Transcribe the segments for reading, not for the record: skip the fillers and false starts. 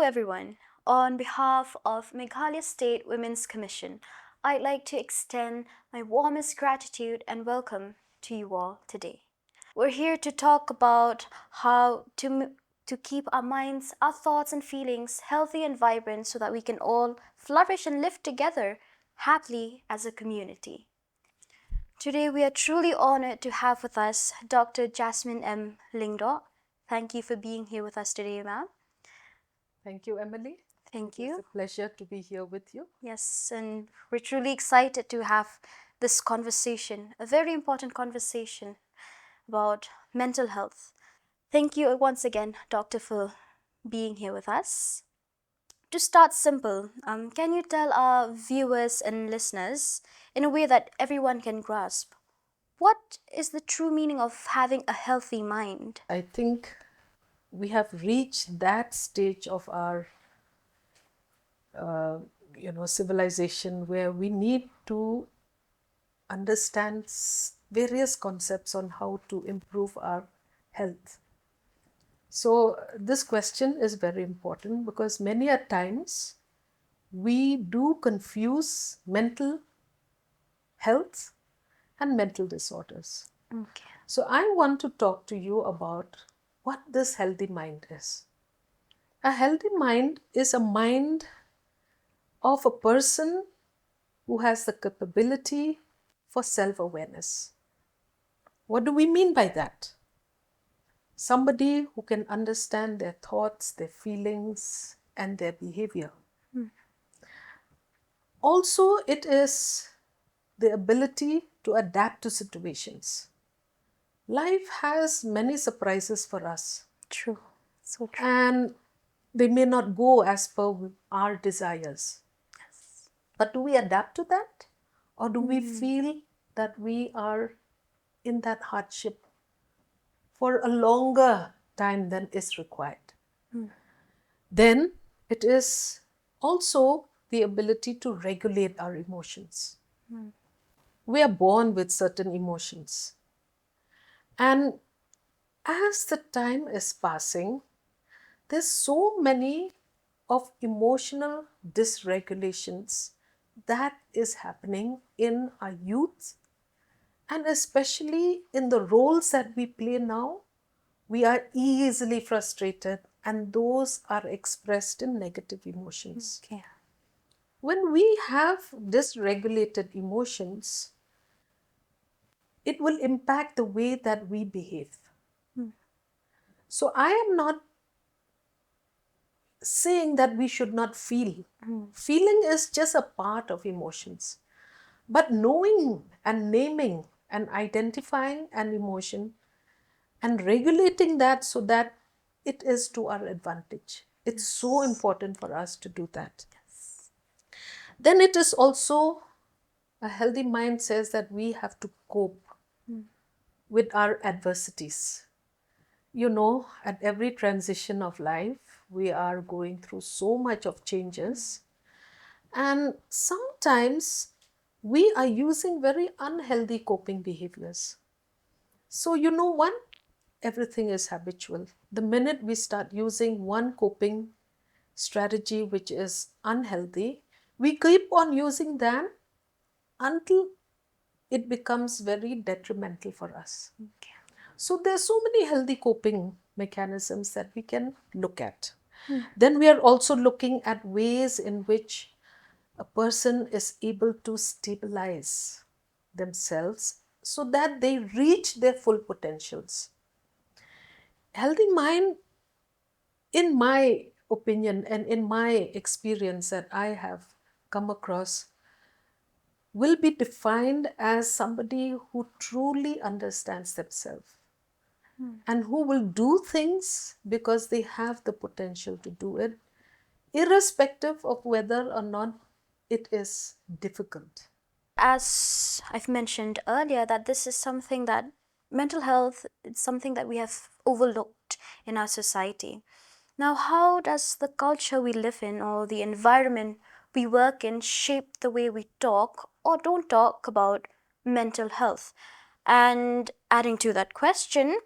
everyone. On behalf of Meghalaya State Women's Commission, I'd like to extend my warmest gratitude and welcome to you all today. We're here to talk about how to keep our minds, our thoughts, and feelings healthy and vibrant so that we can all flourish and live together happily as a community. Today, we are truly honored to have with us Dr. Jasmine M Lyngdoh. Thank you for being here with us today, ma'am. Thank you, Emily. Thank It's you. a pleasure to be here with you. Yes, and we're truly excited to have this conversation, a very important conversation about mental health. Thank you once again, Doctor, for being here with us. To start simple, can you tell our viewers and listeners, in a way that everyone can grasp, what is the true meaning of having a healthy mind? I think we have reached that stage of our civilization where we need to understand various concepts on how to improve our health. So this question is very important because many a times we do confuse mental health and mental disorders. Okay. So I want to talk to you about what this healthy mind is. A healthy mind is a mind of a person who has the capability for self-awareness. What do we mean by that? Somebody who can understand their thoughts, their feelings, and their behavior. Also, it is the ability to adapt to situations. Life has many surprises for us. True. So true. And they may not go as per our desires. Yes. But do we adapt to that? Or do we feel that we are in that hardship for a longer time than is required? Then it is also the ability to regulate our emotions. We are born with certain emotions. And as the time is passing, there's so many of emotional dysregulations that is happening in our youth, and especially in the roles that we play now. We are easily frustrated, and those are expressed in negative emotions. Okay. When we have dysregulated emotions, it will impact the way that we behave. So I am not saying that we should not feel. Feeling is just a part of emotions. But knowing and naming and identifying an emotion and regulating that so that it is to our advantage. It's so important for us to do that. Then it is also, a healthy mind says that we have to cope with our adversities. You know, at every transition of life, we are going through so much of changes. And sometimes we are using very unhealthy coping behaviors. So, you know what? Everything is habitual. The minute we start using one coping strategy which is unhealthy, we keep on using them until it becomes very detrimental for us. Okay. So there's so many healthy coping mechanisms that we can look at. Then we are also looking at ways in which a person is able to stabilize themselves so that they reach their full potentials. Healthy mind, in my opinion and in my experience that I have come across, will be defined as somebody who truly understands themselves and who will do things because they have the potential to do it, irrespective of whether or not it is difficult. As I've mentioned earlier, that this is something that mental health is something that we have overlooked in our society. Now, how does the culture we live in or the environment we work in shape the way we talk or don't talk about mental health? And adding to that question,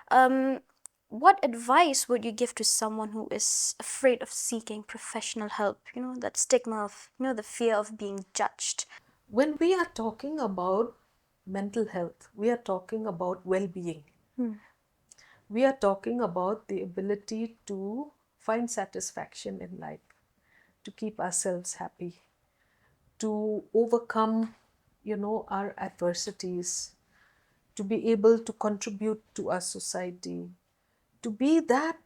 um, what advice would you give to someone who is afraid of seeking professional help? That stigma of, the fear of being judged. When we are talking about mental health, we are talking about well-being. We are talking about the ability to find satisfaction in life, to keep ourselves happy, to overcome, our adversities, to be able to contribute to our society, to be that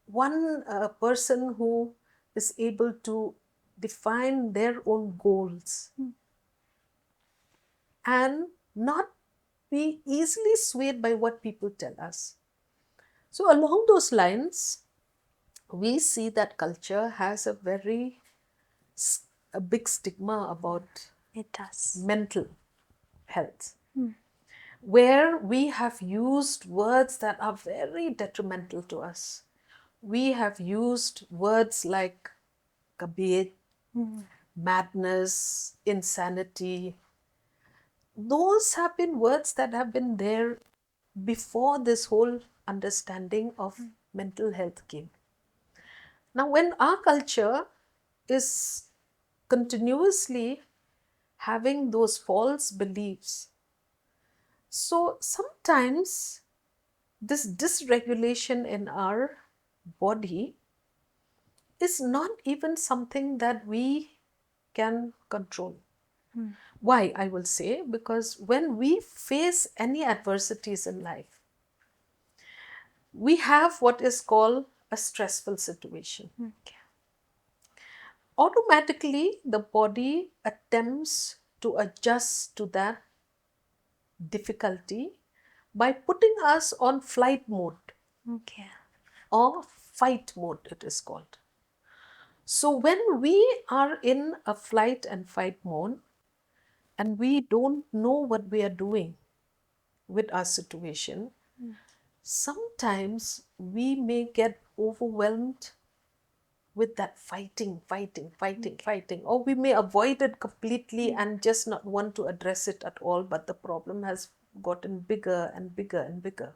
one person who is able to define their own goals and not be easily swayed by what people tell us. So, along those lines, we see that culture has a big stigma about It does. mental health, where we have used words that are very detrimental to us. We have used words like kabir, madness, insanity. Those have been words that have been there before this whole understanding of mental health came. Now, when our culture is continuously having those false beliefs, so sometimes this dysregulation in our body is not even something that we can control. Why, I will say, because when we face any adversities in life, we have what is called a stressful situation. Okay. Automatically, the body attempts to adjust to that difficulty by putting us on flight mode Okay. or fight mode, it is called. So, when we are in a flight and fight mode and we don't know what we are doing with our situation, sometimes we may get overwhelmed with that fighting, or we may avoid it completely and just not want to address it at all, but the problem has gotten bigger and bigger and bigger.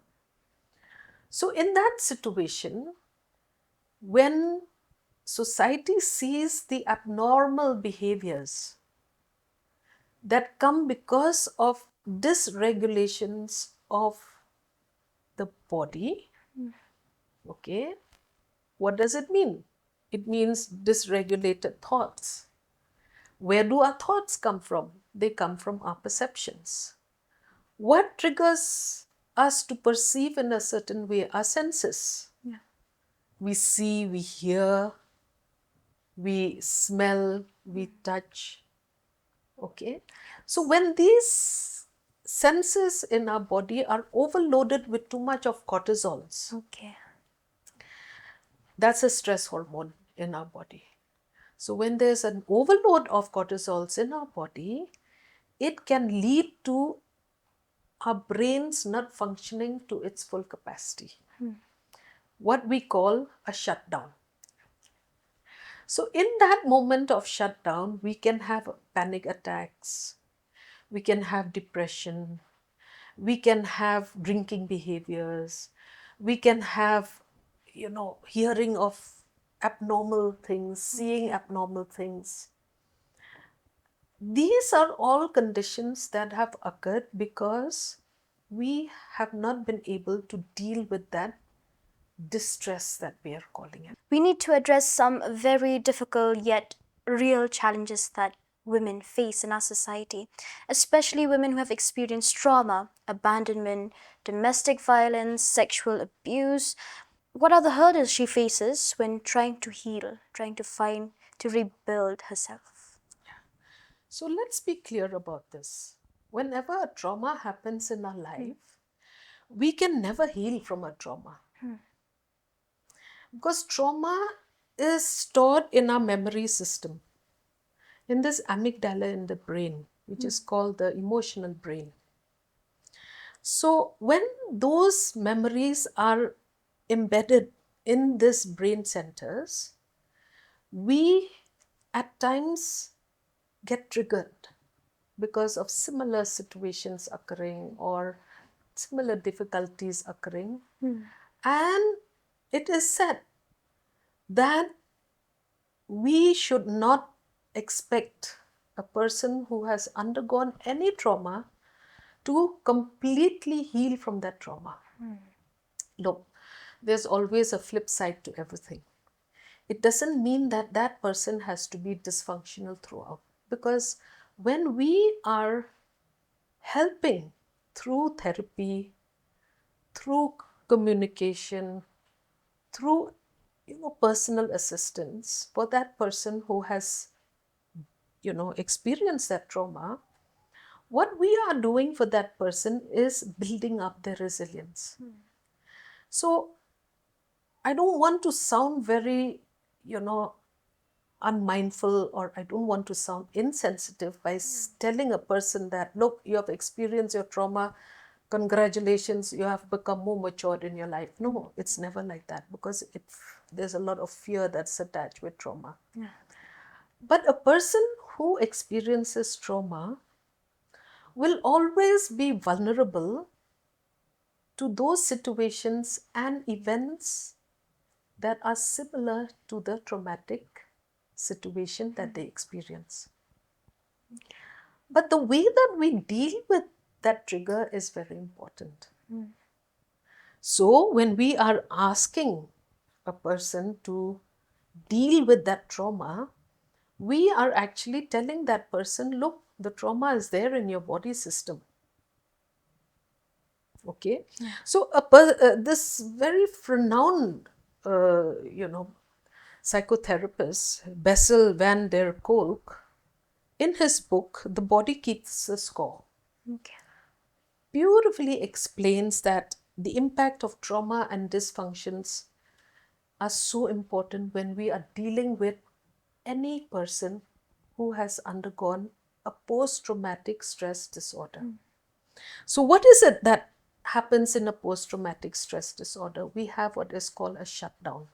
So, in that situation, when society sees the abnormal behaviors that come because of dysregulations of the body, okay, what does it mean? It means dysregulated thoughts. Where do our thoughts come from? They come from our perceptions. What triggers us to perceive in a certain way? Our senses. Yeah. We see, we hear, we smell, we touch. Okay? So when these senses in our body are overloaded with too much of cortisols, Okay. that's a stress hormone in our body. So when there's an overload of cortisols in our body, it can lead to our brains not functioning to its full capacity. What we call a shutdown. So in that moment of shutdown, we can have panic attacks, we can have depression, we can have drinking behaviors, we can have, hearing of abnormal things, seeing abnormal things. These are all conditions that have occurred because we have not been able to deal with that distress that we are calling it. We need to address some very difficult yet real challenges that women face in our society, especially women who have experienced trauma, abandonment, domestic violence, sexual abuse. What are the hurdles she faces when trying to heal, trying to find, to rebuild herself? So let's be clear about this. Whenever a trauma happens in our life, we can never heal from a trauma. Because trauma is stored in our memory system, in this amygdala in the brain, which is called the emotional brain. So when those memories are embedded in this brain centers, we at times get triggered because of similar situations occurring or similar difficulties occurring. And it is said that we should not expect a person who has undergone any trauma to completely heal from that trauma. Look, there's always a flip side to everything. It doesn't mean that that person has to be dysfunctional throughout. Because when we are helping through therapy, through communication, through personal assistance for that person who has experienced that trauma, what we are doing for that person is building up their resilience. So I don't want to sound very unmindful, or I don't want to sound insensitive by telling a person that, look, you have experienced your trauma, congratulations, you have become more matured in your life. No, it's never like that, because there's a lot of fear that's attached with trauma. But a person who experiences trauma will always be vulnerable to those situations and events that are similar to the traumatic situation that they experience. But the way that we deal with that trigger is very important. So when we are asking a person to deal with that trauma, we are actually telling that person, look, the trauma is there in your body system. Okay? So this very renowned, psychotherapist, Bessel van der Kolk, in his book, The Body Keeps the Score, beautifully explains that the impact of trauma and dysfunctions are so important when we are dealing with any person who has undergone a post-traumatic stress disorder. So what is it that happens in a post-traumatic stress disorder? We have what is called a shutdown.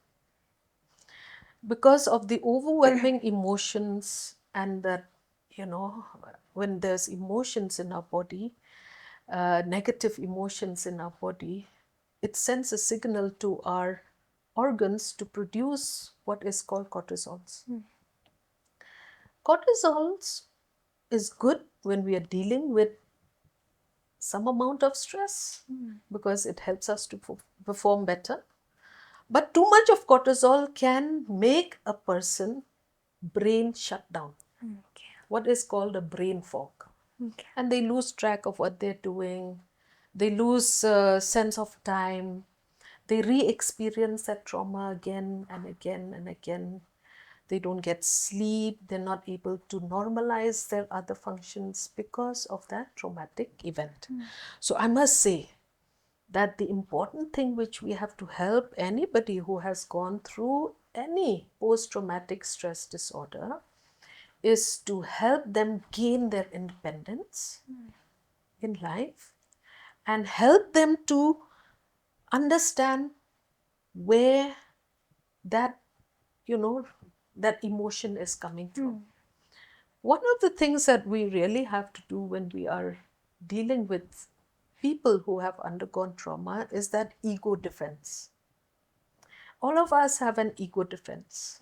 Because of the overwhelming emotions, and that, when there's emotions in our body, negative emotions in our body, it sends a signal to our organs to produce what is called cortisols. Cortisols is good when we are dealing with some amount of stress, because it helps us to perform better. But too much of cortisol can make a person brain shut down, what is called a brain fog. And they lose track of what they're doing. They lose sense of time. They re-experience that trauma again and again and again. They don't get sleep. They're not able to normalize their other functions because of that traumatic event. So I must say that the important thing which we have to help anybody who has gone through any post-traumatic stress disorder is to help them gain their independence in life, and help them to understand where that that emotion is coming from. One of the things that we really have to do when we are dealing with people who have undergone trauma is that ego defense. All of us have an ego defense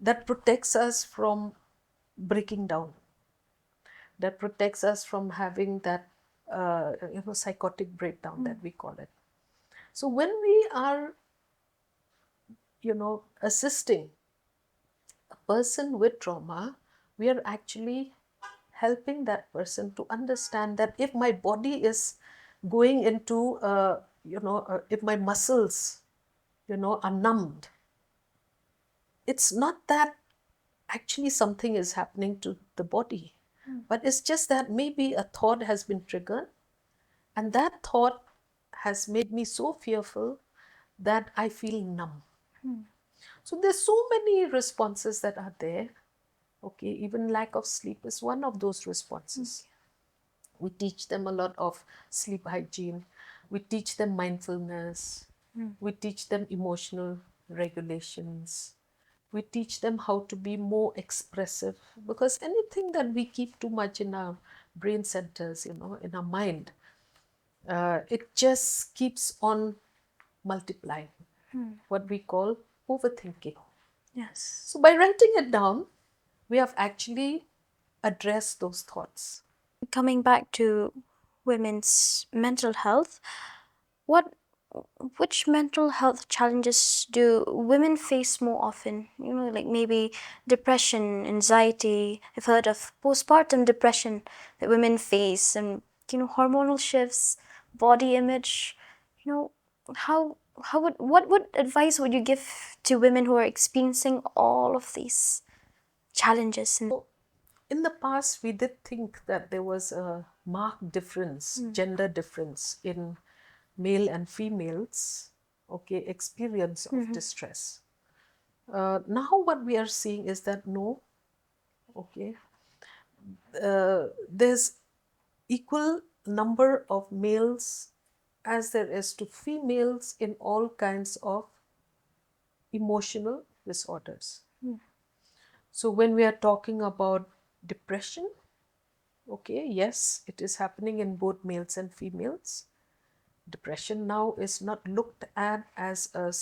that protects us from breaking down, that protects us from having that psychotic breakdown that we call it. So when we are assisting a person with trauma, we are actually helping that person to understand that if my body is going into if my muscles are numbed, it's not that actually something is happening to the body, but it's just that maybe a thought has been triggered, and that thought has made me so fearful that I feel numb. So there's so many responses that are there. Okay, even lack of sleep is one of those responses. We teach them a lot of sleep hygiene. We teach them mindfulness. We teach them emotional regulations. We teach them how to be more expressive, because anything that we keep too much in our brain centers, in our mind, it just keeps on multiplying, what we call overthinking. Yes. So by writing it down, we have actually addressed those thoughts. Coming back to women's mental health, what which mental health challenges do women face more often? You know, like maybe depression, anxiety. I've heard of postpartum depression that women face, and hormonal shifts, body image. You know, how would what advice would you give to women who are experiencing all of these challenges? And In the past, we did think that there was a marked difference, gender difference in male and females, okay, experience of distress. Now what we are seeing is that no, okay, there's equal number of males as there is to females in all kinds of emotional disorders. So when we are talking about depression, okay, yes, it is happening in both males and females. Depression now is not looked at as a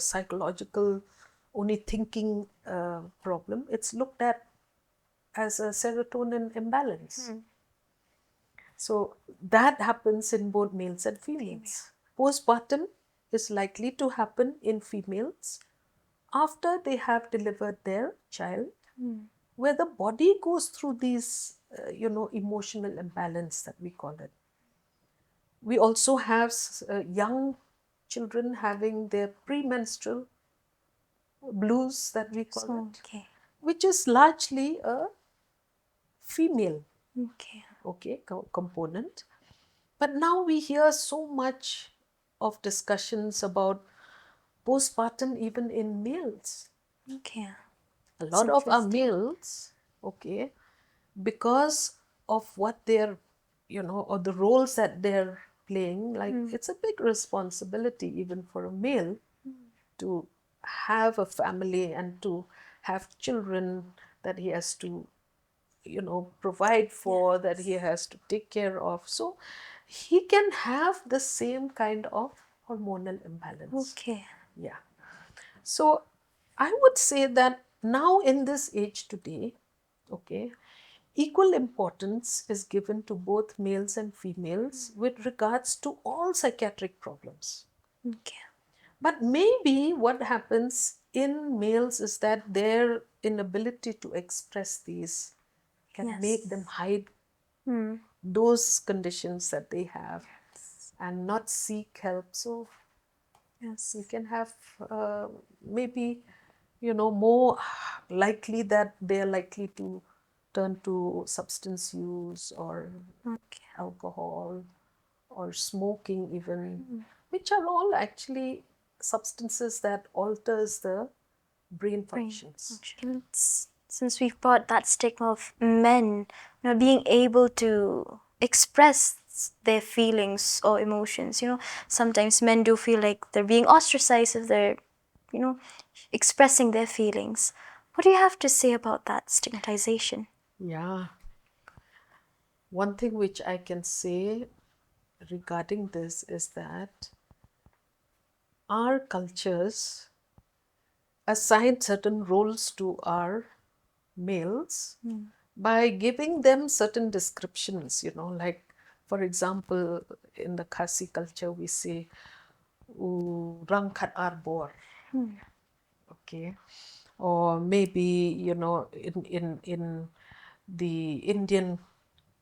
psychological only thinking problem. It's looked at as a serotonin imbalance. So that happens in both males and females. Postpartum is likely to happen in females after they have delivered their child, where the body goes through these emotional imbalance that we call it. We also have young children having their premenstrual blues that we call it, okay, which is largely a female okay, component. But now we hear so much of discussions about postpartum even in males. okay. A It's lot of our interesting. males, okay, because of what they're, or the roles that they're playing, like it's a big responsibility even for a male to have a family and to have children that he has to provide for, that he has to take care of. So he can have the same kind of hormonal imbalance. Okay. Yeah. So I would say that now in this age today, okay, equal importance is given to both males and females with regards to all psychiatric problems. Okay. But maybe what happens in males is that their inability to express these can make them hide those conditions that they have and not seek help. So Yes. you can have maybe more likely that they are likely to turn to substance use or Okay. alcohol or smoking even, which are all actually substances that alters the brain functions. Since we've brought that stigma of men, being able to express their feelings or emotions, sometimes men do feel like they're being ostracized if they're, you know, expressing their feelings. What do you have to say about that stigmatization? Yeah. One thing which I can say regarding this is that our cultures assign certain roles to our males by giving them certain descriptions, like for example, in the Khasi culture, we say, Rangkat Arbor, okay, or maybe, in the Indian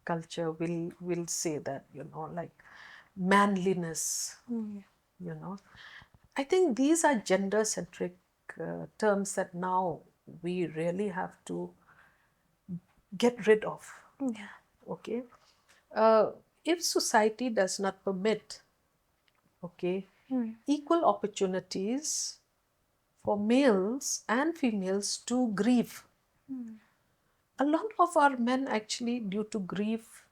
culture, we'll say that, like manliness, I think these are gender centric terms that now we really have to get rid of. Yeah. Okay. Uh, if society does not permit, okay, equal opportunities for males and females to grieve, a lot of our men actually, due to grief,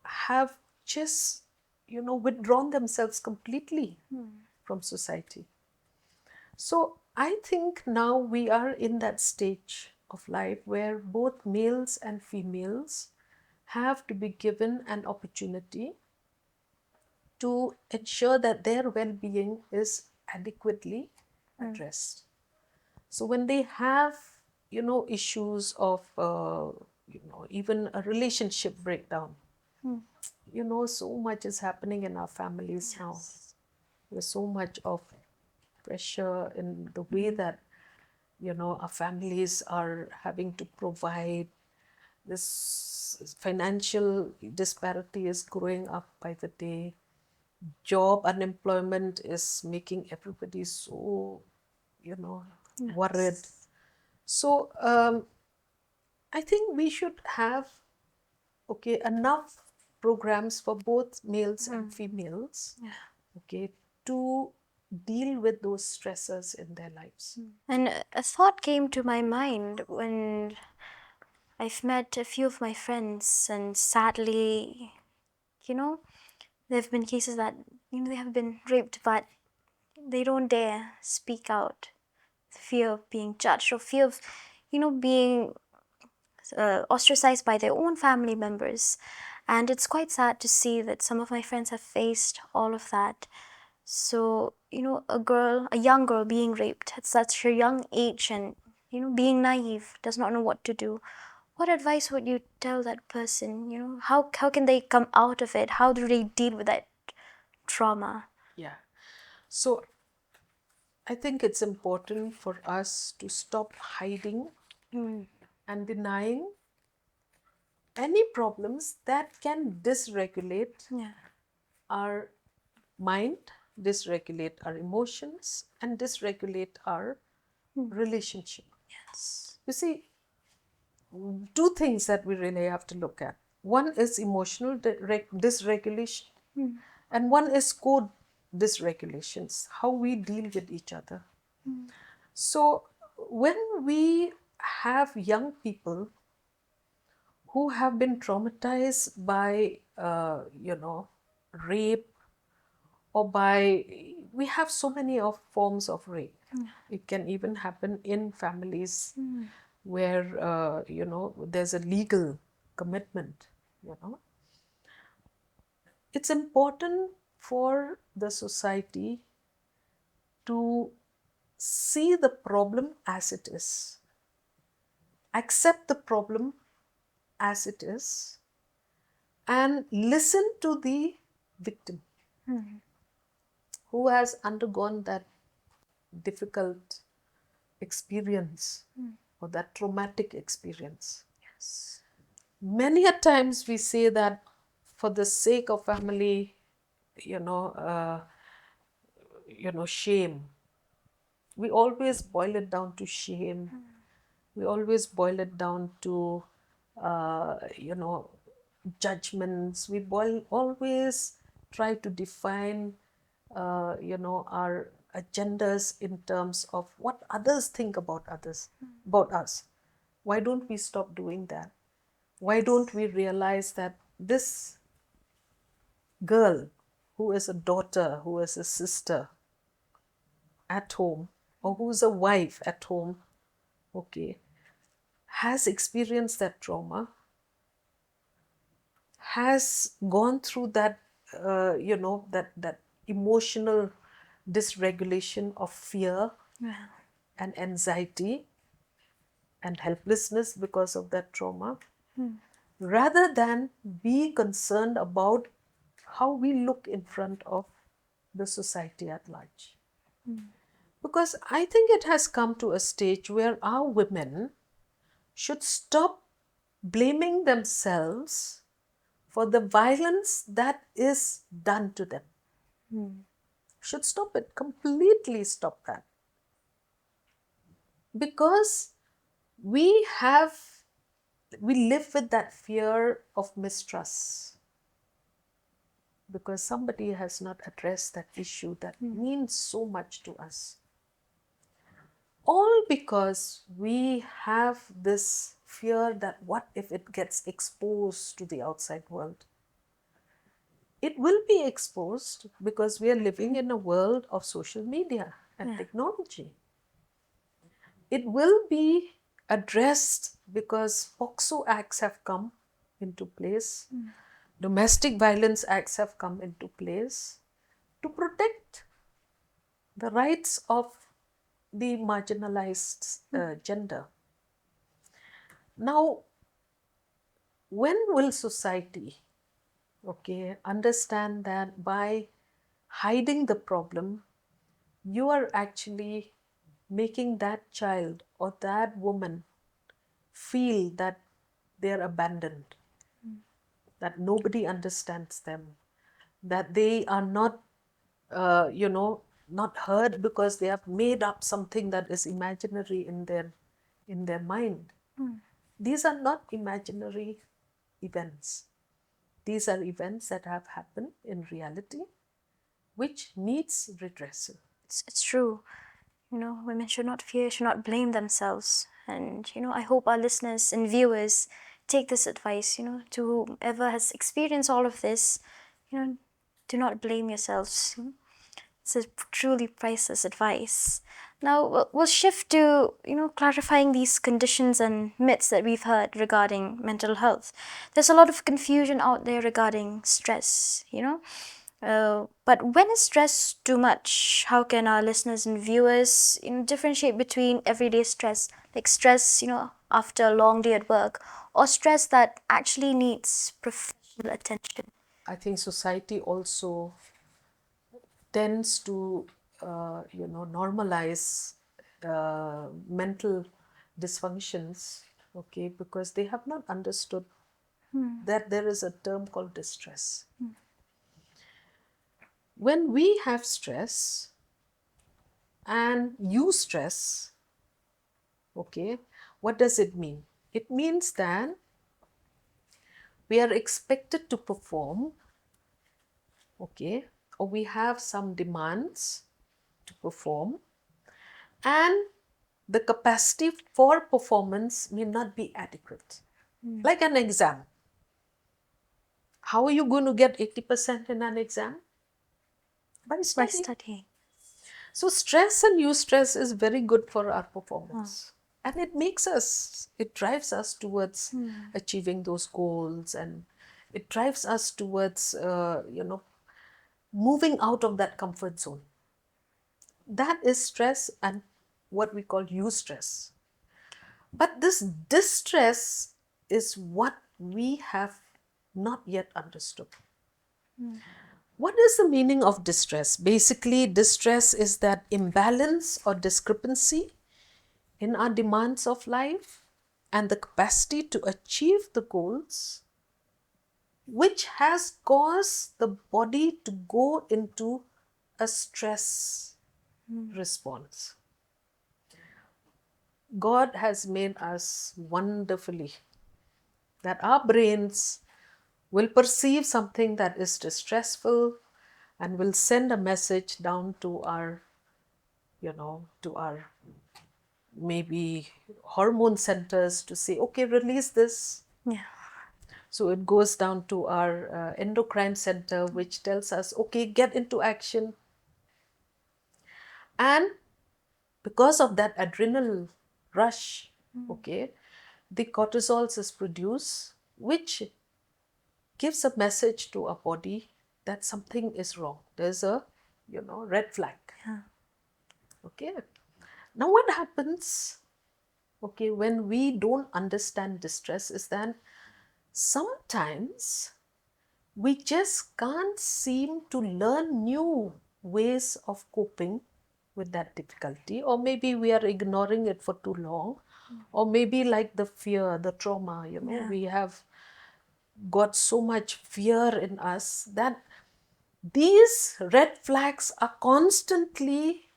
have just, withdrawn themselves completely from society. So I think now we are in that stage of life where both males and females have to be given an opportunity to ensure that their well-being is adequately addressed. So when they have, issues of, even a relationship breakdown, so much is happening in our families now. There's so much of pressure in the way that, our families are having to provide. This financial disparity is growing up by the day. Job unemployment is making everybody so, worried. So I think we should have, enough programs for both males and females, to deal with those stressors in their lives. And a thought came to my mind when I've met a few of my friends, and sadly, there have been cases that, they have been raped, but they don't dare speak out. Fear of being judged, or fear of, being ostracized by their own family members. And it's quite sad to see that some of my friends have faced all of that. So, a young girl being raped at such a young age, and, being naive, does not know what to do. What advice would you tell that person? How can they come out of it? How do they deal with that trauma? Yeah. So I think it's important for us to stop hiding and denying any problems that can dysregulate our mind, dysregulate our emotions, and dysregulate our relationship. You see, two things that we really have to look at. One is emotional dysregulation, and one is code dysregulations, how we deal with each other. So when we have young people who have been traumatized by, rape, or by, we have so many of forms of rape. It can even happen in families where, there's a legal commitment, It's important for the society to see the problem as it is, accept the problem as it is, and listen to the victim who has undergone that difficult experience or that traumatic experience. Many a times we say that for the sake of family, shame. We always boil it down to shame. We always boil it down to, judgments. We always try to define, our agendas in terms of what others think about about us. Why don't we stop doing that? Why don't we realize that this girl, who is a daughter, who is a sister at home, or who's a wife at home, has experienced that trauma, has gone through that, that emotional dysregulation of fear and anxiety and helplessness because of that trauma, rather than be concerned about how we look in front of the society at large. Because I think it has come to a stage where our women should stop blaming themselves for the violence that is done to them. Should stop it, completely stop that. Because we live with that fear of mistrust. Because somebody has not addressed that issue that means so much to us. All because we have this fear that what if it gets exposed to the outside world? It will be exposed because we are living in a world of social media and technology. It will be addressed because POCSO acts have come into place, domestic violence acts have come into place to protect the rights of the marginalized gender. Now, when will society, understand that by hiding the problem, you are actually making that child or that woman feel that they're abandoned, that nobody understands them, that they are not, not heard because they have made up something that is imaginary in their mind. These are not imaginary events. These are events that have happened in reality, which needs redressal. It's true. Women should not fear, should not blame themselves. And, I hope our listeners and viewers take this advice, to whoever has experienced all of this, do not blame yourselves. It's a truly priceless advice. Now, we'll shift to, clarifying these conditions and myths that we've heard regarding mental health. There's a lot of confusion out there regarding stress, but when is stress too much? How can our listeners and viewers, differentiate between everyday stress, like stress, after a long day at work, or stress that actually needs professional attention? I think society also tends to, normalize mental dysfunctions, because they have not understood that there is a term called distress. When we have stress and use stress, what does it mean? It means that we are expected to perform, or we have some demands to perform, and the capacity for performance may not be adequate. Like an exam. How are you going to get 80% in an exam? By studying. So stress and eustress is very good for our performance. And it drives us towards achieving those goals, and it drives us towards, moving out of that comfort zone. That is stress and what we call eustress. But this distress is what we have not yet understood. What is the meaning of distress? Basically, distress is that imbalance or discrepancy in our demands of life and the capacity to achieve the goals, which has caused the body to go into a stress response. God has made us wonderfully that our brains will perceive something that is distressful and will send a message down to our, to our maybe hormone centers to say, okay, release this. Yeah. So it goes down to our endocrine center, which tells us, okay, get into action. And because of that adrenal rush, the cortisol is produced, which gives a message to our body that something is wrong. There's a, red flag. Yeah. Okay. Now what happens, when we don't understand distress is that sometimes we just can't seem to learn new ways of coping with that difficulty, or maybe we are ignoring it for too long, or maybe like the fear, the trauma, we have got so much fear in us that these red flags are constantly,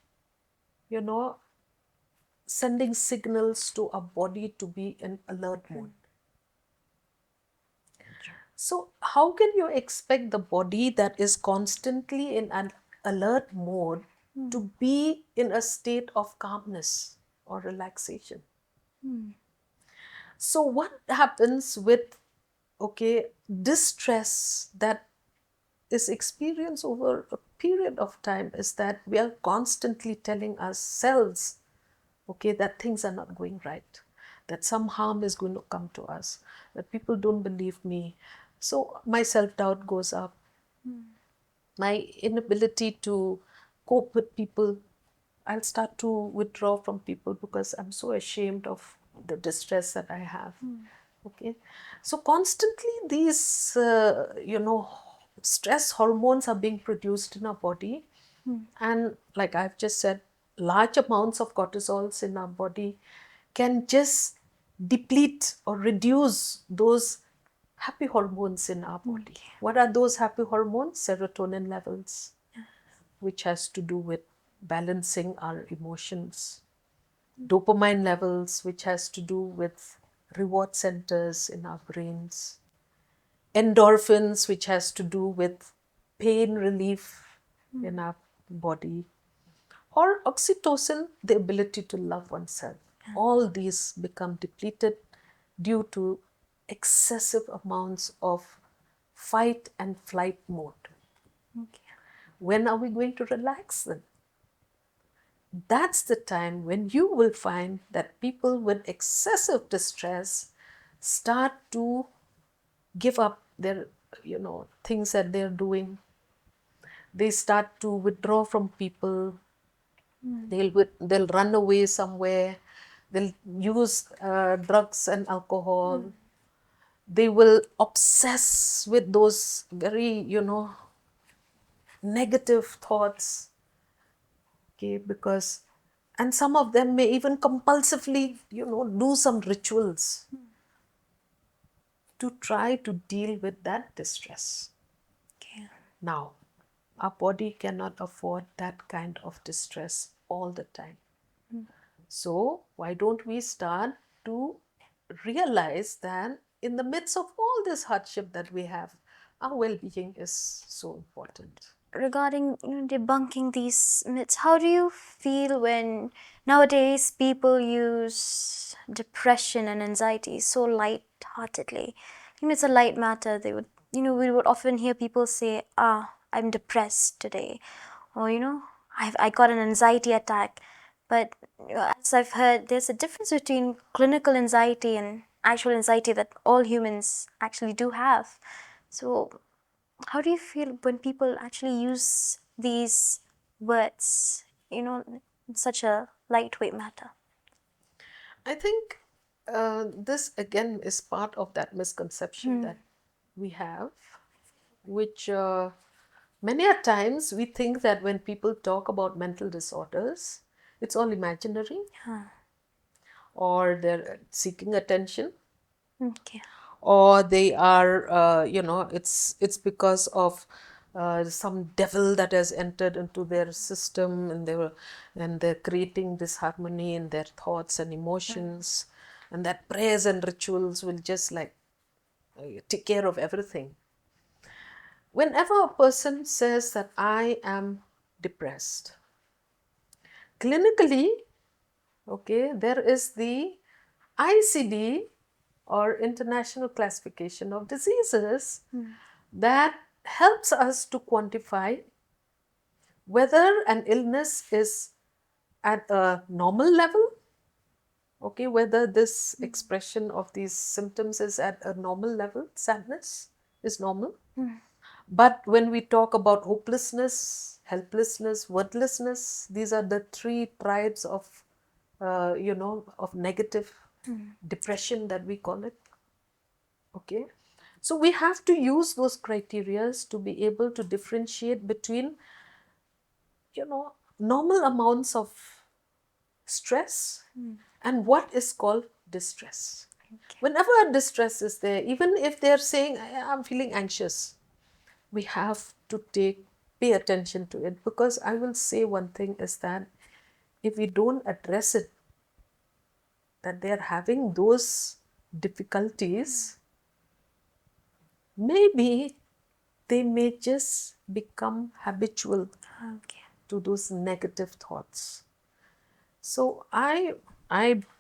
sending signals to our body to be in alert mode. So how can you expect the body that is constantly in an alert mode to be in a state of calmness or relaxation? So what happens with, distress that is experienced over a period of time is that we are constantly telling ourselves, that things are not going right, that some harm is going to come to us, that people don't believe me, So my self-doubt goes up. My inability to cope with people, I'll start to withdraw from people because I'm so ashamed of the distress that I have. Okay. So constantly these, stress hormones are being produced in our body. And like I've just said, large amounts of cortisols in our body can just deplete or reduce those happy hormones in our body. What are those happy hormones? Serotonin levels, which has to do with balancing our emotions. Dopamine levels, which has to do with reward centers in our brains. Endorphins, which has to do with pain relief in our body. Or oxytocin, the ability to love oneself. All these become depleted due to excessive amounts of fight and flight mode. When are we going to relax then? That's the time when you will find that people with excessive distress start to give up their, things that they're doing. They start to withdraw from people. They'll run away somewhere. They'll use drugs and alcohol. They will obsess with those very, negative thoughts. Okay, because, and some of them may even compulsively, do some rituals to try to deal with that distress. Okay. Now, our body cannot afford that kind of distress all the time. So, why don't we start to realize that in the midst of all this hardship that we have, our well being is so important. Regarding debunking these myths, how do you feel when nowadays people use depression and anxiety so light-heartedly? It's a light matter. They would, we would often hear people say, I'm depressed today, or I got an anxiety attack. But as I've heard, there's a difference between clinical anxiety and actual anxiety that all humans actually do have. So how do you feel when people actually use these words, in such a lightweight matter? I think this again is part of that misconception that we have, which many a times we think that when people talk about mental disorders, it's all imaginary or they're seeking attention Okay. or they are, it's because of some devil that has entered into their system and they're creating disharmony in their thoughts and emotions, and that prayers and rituals will just like take care of everything. Whenever a person says that I am depressed, clinically, okay, there is the ICD or International Classification of Diseases that helps us to quantify whether an illness is at a normal level, okay, whether this expression of these symptoms is at a normal level, sadness is normal. But when we talk about hopelessness, helplessness, worthlessness, these are the three tribes of, of negative depression that we call it. Okay. So we have to use those criteria to be able to differentiate between, normal amounts of stress and what is called distress. Okay. Whenever a distress is there, even if they're saying, I'm feeling anxious, we have to pay attention to it, because I will say one thing is that if we don't address it, that they're having those difficulties, maybe they may just become habitual Okay. to those negative thoughts. So I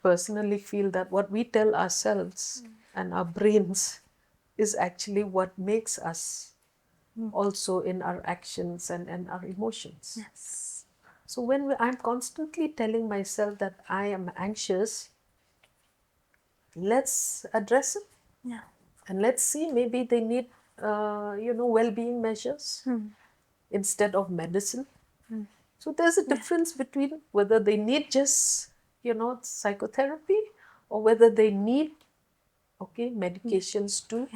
personally feel that what we tell ourselves and our brains is actually what makes us also in our actions and our emotions. Yes. So when I'm constantly telling myself that I am anxious, let's address it. Yeah. And let's see, maybe they need, well-being measures instead of medicine. So there's a difference between whether they need just, psychotherapy, or whether they need, medications to,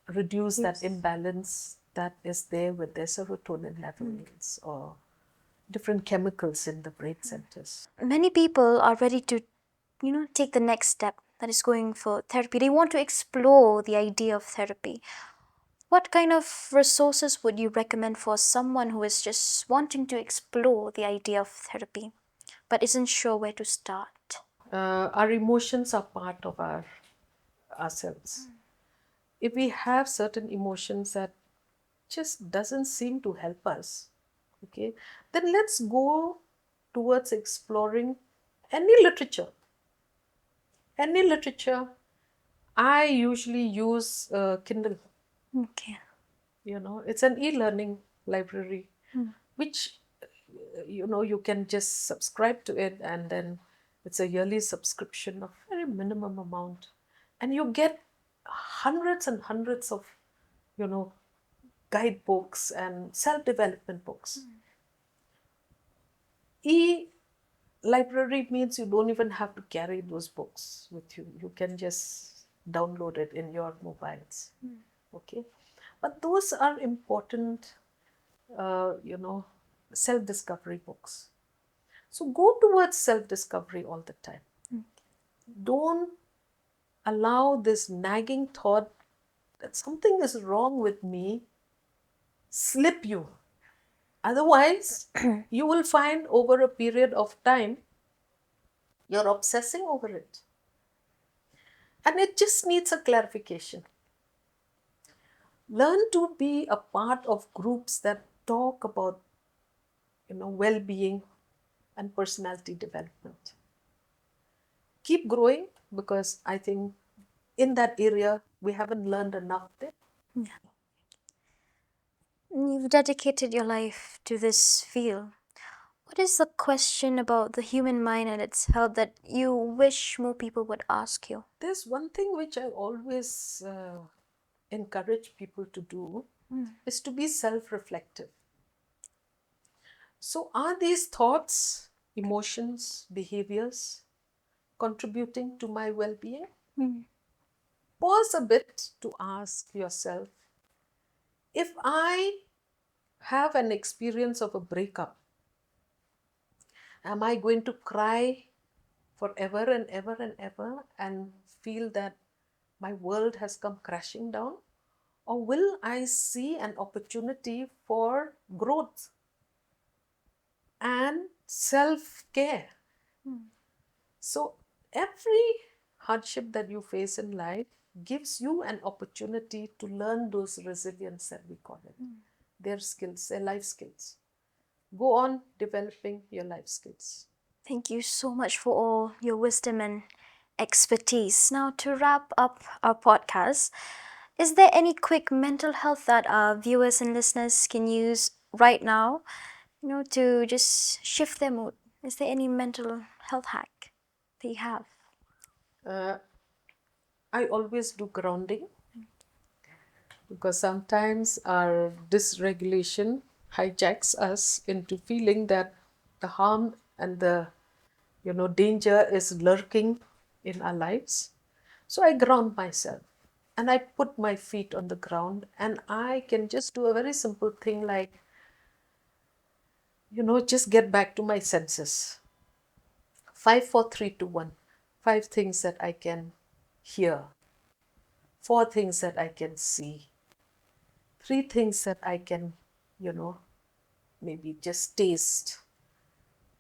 reduce that imbalance that is there with their serotonin levels or different chemicals in the brain centers. Many people are ready to, take the next step, that is going for therapy. They want to explore the idea of therapy. What kind of resources would you recommend for someone who is just wanting to explore the idea of therapy but isn't sure where to start? Our emotions are part of ourselves. If we have certain emotions that just doesn't seem to help us, okay, then let's go towards exploring any literature. Any literature. I usually use Kindle. Okay. It's an e-learning library, which you can just subscribe to it, and then it's a yearly subscription of very minimum amount, and you get hundreds and hundreds of guidebooks and self-development books. E-library means you don't even have to carry those books with you. You can just download it in your mobiles. Okay, but those are important, self-discovery books. So go towards self-discovery all the time. Don't allow this nagging thought that something is wrong with me slip you. Otherwise, you will find over a period of time, you're obsessing over it. And it just needs a clarification. Learn to be a part of groups that talk about, well-being and personality development. Keep growing, because I think in that area, we haven't learned enough there. You've dedicated your life to this field. What is the question about the human mind and its health that you wish more people would ask you? There's one thing which I always encourage people to do, is to be self-reflective. So are these thoughts, emotions, behaviors contributing to my well-being? Pause a bit to ask yourself, if I have an experience of a breakup, am I going to cry forever and ever and ever and feel that my world has come crashing down? Or will I see an opportunity for growth and self-care? So every hardship that you face in life gives you an opportunity to learn those resilience that we call it. Their skills, their life skills. Go on developing your life skills. Thank you so much for all your wisdom and expertise. Now, to wrap up our podcast, is there any quick mental health that our viewers and listeners can use right now, to just shift their mood? Is there any mental health hack that you have? I always do grounding, because sometimes our dysregulation hijacks us into feeling that the harm and the danger is lurking in our lives. So I ground myself and I put my feet on the ground, and I can just do a very simple thing like, just get back to my senses. 5, 4, 3, 2, 1. 5 things that I can hear, 4 things that I can see, 3 things that I can, maybe just taste,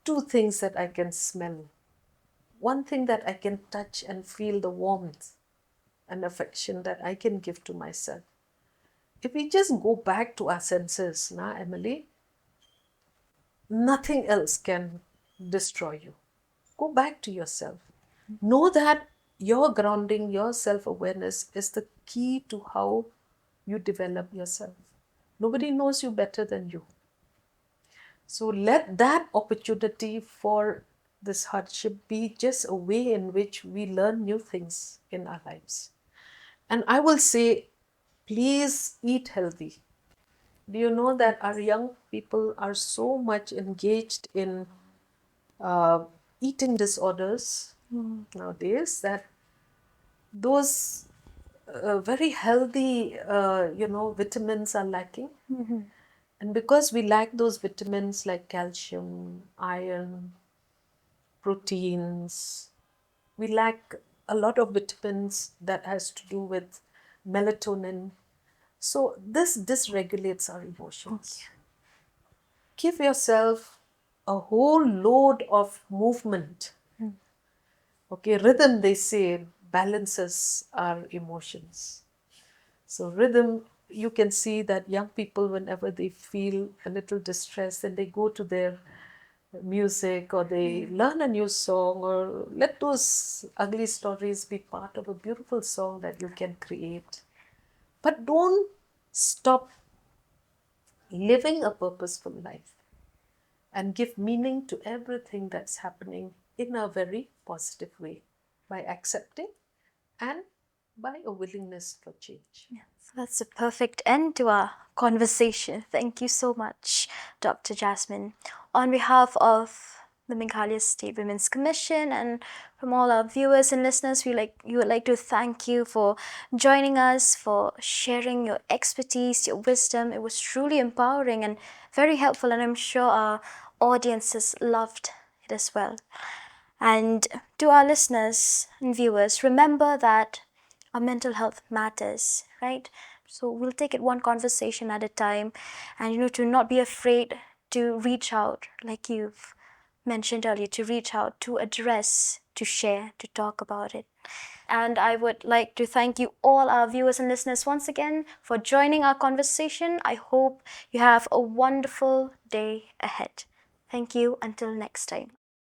2 things that I can smell, 1 thing that I can touch and feel the warmth and affection that I can give to myself. If we just go back to our senses, Emily, nothing else can destroy you. Go back to yourself. Know that your grounding, your self-awareness is the key to how you develop yourself. Nobody knows you better than you. So let that opportunity for this hardship be just a way in which we learn new things in our lives. And I will say, please eat healthy. Do you know that our young people are so much engaged in eating disorders nowadays, that those very healthy, vitamins are lacking. And because we lack those vitamins like calcium, iron, proteins, we lack a lot of vitamins that has to do with melatonin. So this dysregulates our emotions. Give yourself a whole load of movement. Okay, rhythm, they say, balances our emotions. So rhythm, you can see that young people, whenever they feel a little distressed, then they go to their music, or they learn a new song, or let those ugly stories be part of a beautiful song that you can create. But don't stop living a purposeful life, and give meaning to everything that's happening in a very positive way, by accepting and by a willingness for change. So that's a perfect end to our conversation. Thank you so much, Dr. Jasmine. On behalf of the Meghalaya State Women's Commission and from all our viewers and listeners, we would like to thank you for joining us, for sharing your expertise, your wisdom. It was truly empowering and very helpful, and I'm sure our audiences loved it as well. And to our listeners and viewers, remember that our mental health matters, right? So we'll take it one conversation at a time, and to not be afraid to reach out, like you've mentioned earlier, to reach out, to address, to share, to talk about it. And I would like to thank you all, our viewers and listeners, once again for joining our conversation. I hope you have a wonderful day ahead. Thank you. Until next time.